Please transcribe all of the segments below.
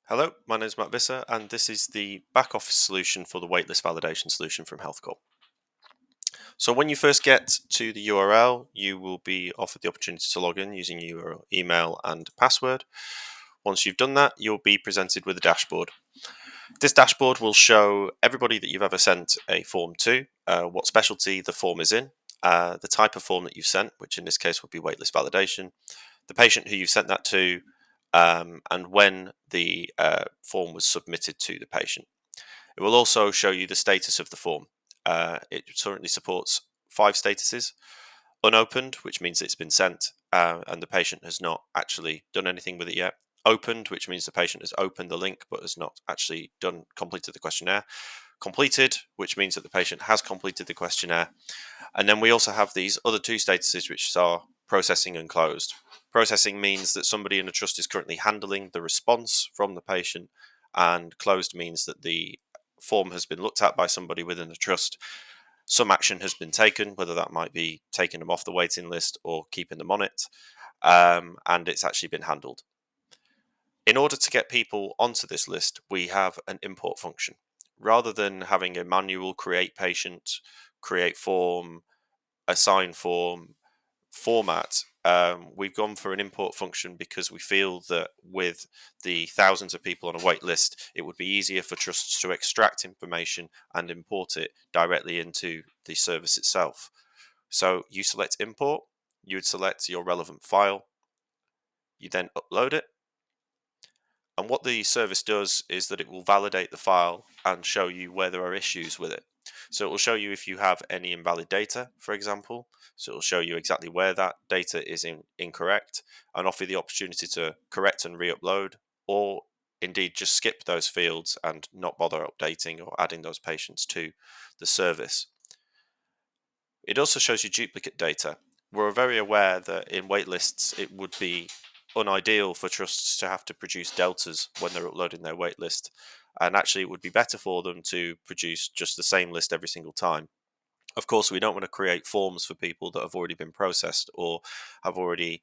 Hello, my name is Matt Visser, and this is the back office solution for the waitlist validation solution from HealthCore. So when you first get to the URL, you will be offered the opportunity to log in using your email and password. Once you've done that, you'll be presented with a dashboard. This dashboard will show everybody that you've ever sent a form to, what specialty the form is in, the type of form that you've sent, which in this case would be waitlist validation, the patient who you've sent that to, and when the form was submitted to the patient. It will also show you the status of the form. It currently supports 5 statuses: unopened, which means it's been sent and the patient has not actually done anything with it yet; opened, which means the patient has opened the link but has not actually completed the questionnaire; completed, which means that the patient has completed the questionnaire. And then we also have these other 2 statuses, which are processing and closed. Processing means that somebody in the trust is currently handling the response from the patient, and closed means that the form has been looked at by somebody within the trust. Some action has been taken, whether that might be taking them off the waiting list or keeping them on it, and it's actually been handled. In order to get people onto this list, we have an import function. Rather than having a manual create patient, create form, assign form format, we've gone for an import function because we feel that with the thousands of people on a wait list, it would be easier for trusts to extract information and import it directly into the service itself. So you select import, you would select your relevant file, you then upload it. And what the service does is that it will validate the file and show you where there are issues with it. So it will show you if you have any invalid data, for example. So it will show you exactly where that data is incorrect and offer the opportunity to correct and re-upload, or indeed just skip those fields and not bother updating or adding those patients to the service. It also shows you duplicate data. We're very aware that in waitlists it would be unideal for trusts to have to produce deltas when they're uploading their waitlist, and actually it would be better for them to produce just the same list every single time. Of course, we don't want to create forms for people that have already been processed or have already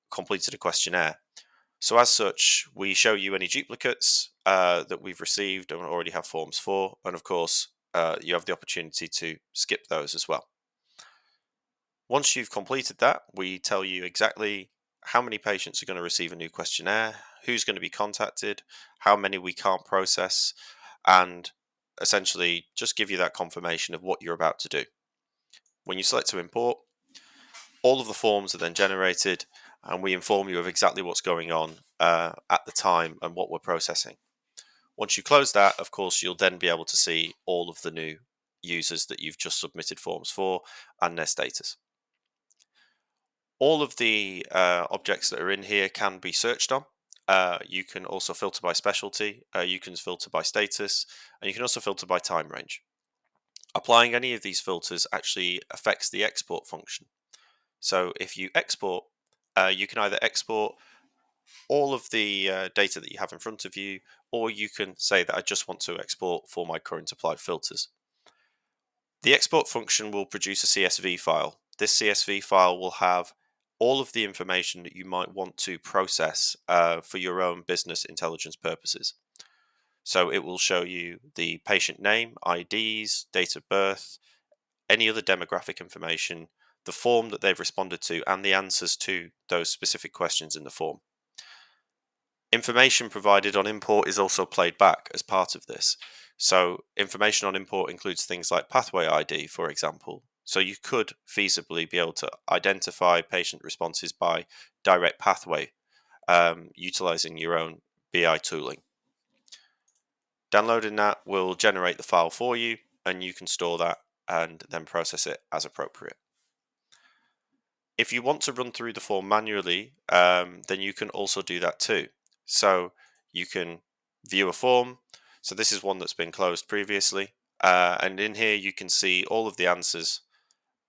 completed a questionnaire. So as such, we show you any duplicates that we've received and already have forms for, and of course, you have the opportunity to skip those as well. Once you've completed that, we tell you exactly how many patients are going to receive a new questionnaire, who's going to be contacted, how many we can't process, and essentially just give you that confirmation of what you're about to do. When you select to import, all of the forms are then generated, and we inform you of exactly what's going on at the time and what we're processing. Once you close that, of course, you'll then be able to see all of the new users that you've just submitted forms for and their status. All of the objects that are in here can be searched on. You can also filter by specialty, you can filter by status, and you can also filter by time range. Applying any of these filters actually affects the export function. So if you export, you can either export all of the data that you have in front of you, or you can say that I just want to export for my current applied filters. The export function will produce a CSV file. This CSV file will have all of the information that you might want to process for your own business intelligence purposes. So it will show you the patient name, IDs, date of birth, any other demographic information, the form that they've responded to, and the answers to those specific questions in the form. Information provided on import is also played back as part of this. So information on import includes things like pathway ID, for example. So you could feasibly be able to identify patient responses by direct pathway utilizing your own BI tooling. Downloading that will generate the file for you, and you can store that and then process it as appropriate. If you want to run through the form manually, then you can also do that too. So you can view a form. So this is one that's been closed previously. And in here, you can see all of the answers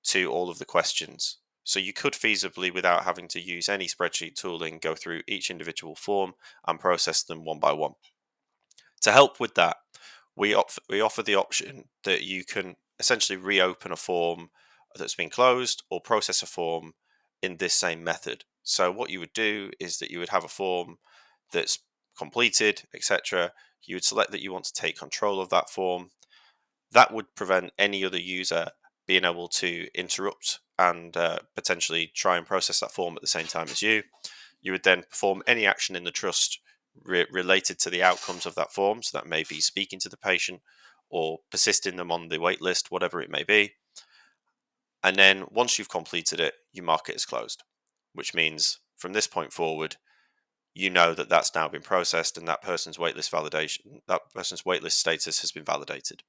to all of the questions. So you could feasibly, without having to use any spreadsheet tooling, go through each individual form and process them one by one. To help with that, we offer the option that you can essentially reopen a form that's been closed or process a form in this same method. So what you would do is that you would have a form that's completed, etc., you would select that you want to take control of that form. That would prevent any other user being able to interrupt and potentially try and process that form at the same time as you. You would then perform any action in the trust related to the outcomes of that form. So that may be speaking to the patient or persisting them on the wait list, whatever it may be. And then once you've completed it, you mark it as closed, which means from this point forward, you know that that's now been processed and that person's waitlist status has been validated.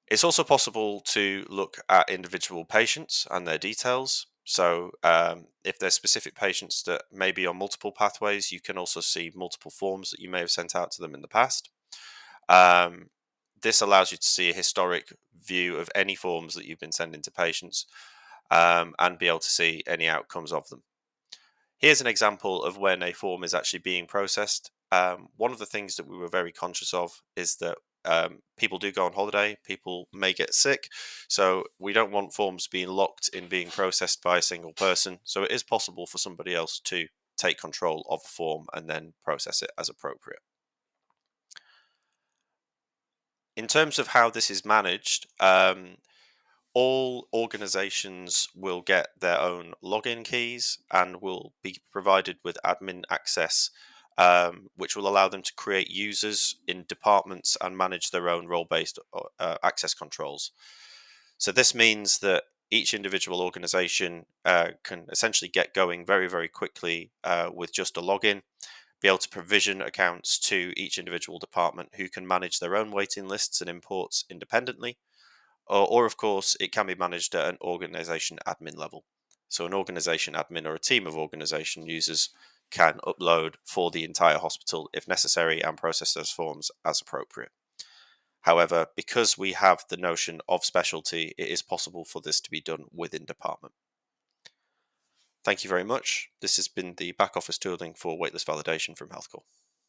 It's also possible to look at individual patients and their details. So, if there's specific patients that may be on multiple pathways, you can also see multiple forms that you may have sent out to them in the past. Um, this allows you to see a historic view of any forms that you've been sending to patients, and be able to see any outcomes of them. Here's an example of when a form is actually being processed. One of the things that we were very conscious of is that people do go on holiday, people may get sick, so we don't want forms being locked in being processed by a single person. So it is possible for somebody else to take control of a form and then process it as appropriate. In terms of how this is managed, all organizations will get their own login keys and will be provided with admin access, which will allow them to create users in departments and manage their own role based access controls. So, this means that each individual organization can essentially get going very, very quickly with just a login, be able to provision accounts to each individual department who can manage their own waiting lists and imports independently, or of course, it can be managed at an organization admin level. So, an organization admin or a team of organization users can upload for the entire hospital if necessary and process those forms as appropriate. However, because we have the notion of specialty, it is possible for this to be done within department. Thank you very much. This has been the back office tooling for waitlist validation from HealthCall.